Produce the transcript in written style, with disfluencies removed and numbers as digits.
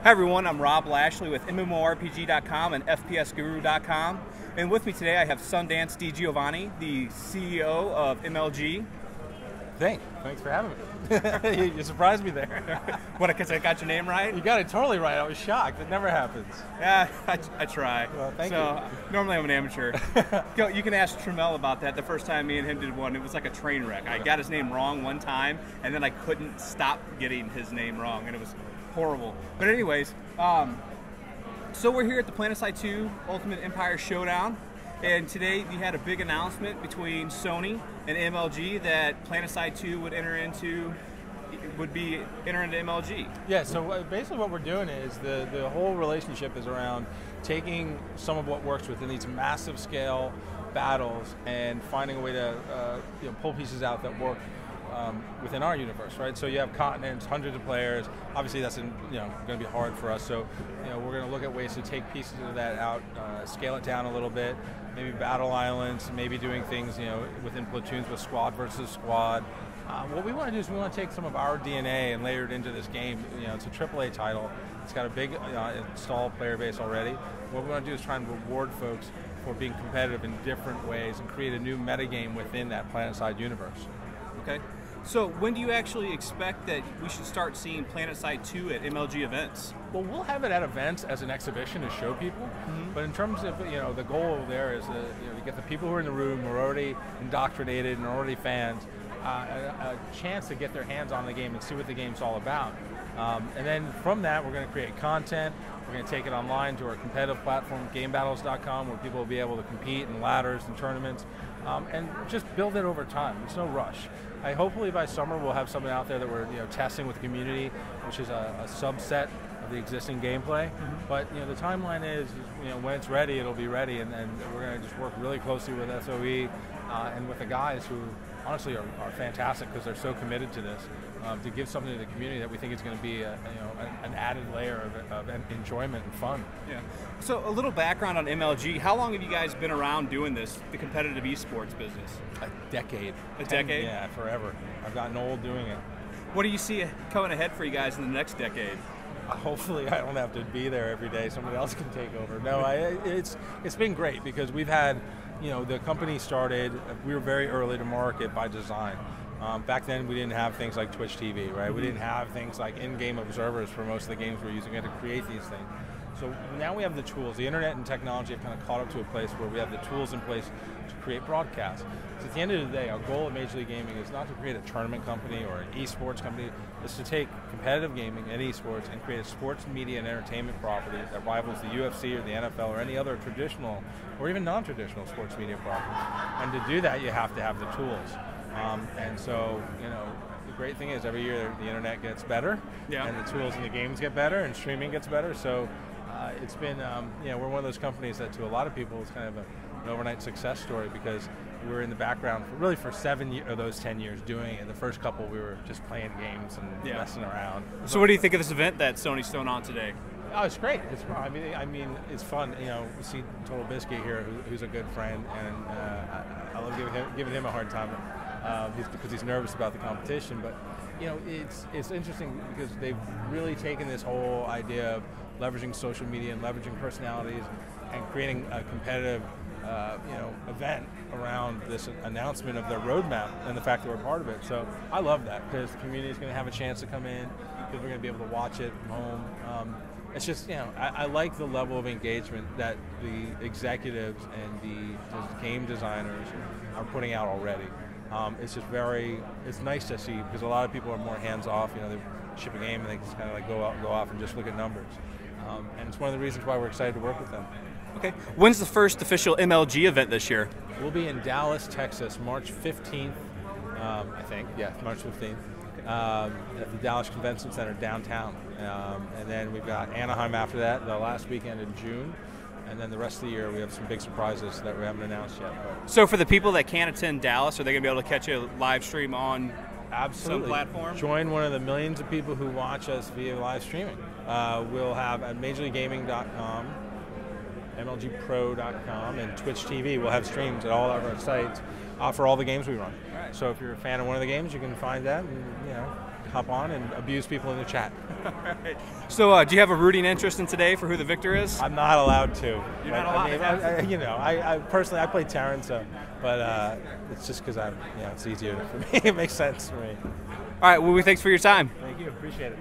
Hi everyone, I'm Rob Lashley with MMORPG.com and FPSGuru.com, and with me today I have Sundance DiGiovanni, the CEO of MLG. Thanks for having me. You surprised me there. What, because I got your name right? You got it totally right. I was shocked. It never happens. Yeah, I try. Well, thank you. Normally I'm an amateur. You can ask Trammell about that. The first time me and him did one, it was like a train wreck. I got his name wrong one time, and then I couldn't stop getting his name wrong, and it was horrible. But anyways, so we're here at the Planetside 2 Ultimate Empire Showdown, and today we had a big announcement between Sony and MLG that Planetside 2 would enter into MLG. Yeah, so basically what we're doing is the whole relationship is around taking some of what works within these massive scale battles and finding a way to pull pieces out that work within our universe, right? So you have continents, hundreds of players. Obviously, that's going to be hard for us. So we're going to look at ways to take pieces of that out, scale it down a little bit. Maybe battle islands, maybe doing things within platoons with squad versus squad. What we want to do is we want to take some of our DNA and layer it into this game. It's a AAA title. It's got a big installed player base already. What we want to do is try and reward folks for being competitive in different ways and create a new metagame within that Planetside universe. Okay. So when do you actually expect that we should start seeing Planetside 2 at MLG events? Well, we'll have it at events as an exhibition to show people. Mm-hmm. But in terms of the goal there is to get the people who are in the room, who are already indoctrinated and already fans, a chance to get their hands on the game and see what the game's all about. And then from that, we're going to create content. We're going to take it online to our competitive platform, GameBattles.com, where people will be able to compete in ladders and tournaments, and just build it over time. There's no rush. Hopefully by summer we'll have something out there that we're testing with the community, which is a subset of the existing gameplay. Mm-hmm. But the timeline is when it's ready, it'll be ready, and we're going to just work really closely with SOE and with the guys who honestly are fantastic because they're so committed to this, to give something to the community that we think is going to be an added layer of enjoyment and fun. Yeah. So a little background on MLG. How long have you guys been around doing this, the competitive esports business? A decade. A decade? Yeah, forever. I've gotten old doing it. What do you see coming ahead for you guys in the next decade? Hopefully I don't have to be there every day. Somebody else can take over. No, it's been great because we've had, the company started, we were very early to market by design. Back then we didn't have things like Twitch TV, right? Mm-hmm. We didn't have things like in-game observers for most of the games we're using to create these things. So now we have the tools. The internet and technology have kind of caught up to a place where we have the tools in place to create broadcasts. So at the end of the day, our goal at Major League Gaming is not to create a tournament company or an esports company. It's to take competitive gaming and esports and create a sports media and entertainment property that rivals the UFC or the NFL or any other traditional or even non-traditional sports media property. And to do that, you have to have the tools. And so, the great thing is every year the internet gets better, and the tools in the games get better, and streaming gets better. So it's been, we're one of those companies that to a lot of people is kind of an overnight success story because we're in the background for 7 of those 10 years doing it. The first couple we were just playing games and messing around. So what do you think of this event that Sony's thrown on today? Oh, it's great. I mean, it's fun. We see Total Biscuit here, who's a good friend, and I love giving him a hard time because he's nervous about the competition. But it's interesting because they've really taken this whole idea of leveraging social media and leveraging personalities and creating a competitive event around this announcement of their roadmap and the fact that we're part of it. So I love that because the community is going to have a chance to come in. People are going to be able to watch it from home. It's just, I like the level of engagement that the executives and the game designers are putting out already. It's just it's nice to see because a lot of people are more hands-off. They ship a game and they just kind of go off and just look at numbers. And it's one of the reasons why we're excited to work with them. Okay. When's the first official MLG event this year? We'll be in Dallas, Texas, March 15th, I think. Yeah, March 15th. At the Dallas Convention Center downtown. And then we've got Anaheim after that, the last weekend in June. And then the rest of the year we have some big surprises that we haven't announced yet. So for the people that can't attend Dallas, are they going to be able to catch a live stream on some platform? Join one of the millions of people who watch us via live streaming. We'll have at MajorLeagueGaming.com, MLGPro.com, and Twitch TV. We'll have streams at all of our sites for all the games we run. All right. So if you're a fan of one of the games, you can find that and hop on and abuse people in the chat. Right. So do you have a rooting interest in today for who the victor is? I'm not allowed to. You're not allowed. I personally play Terran, but it's just because it's easier for me. It makes sense for me. All right. Well, thanks for your time. Thank you. Appreciate it.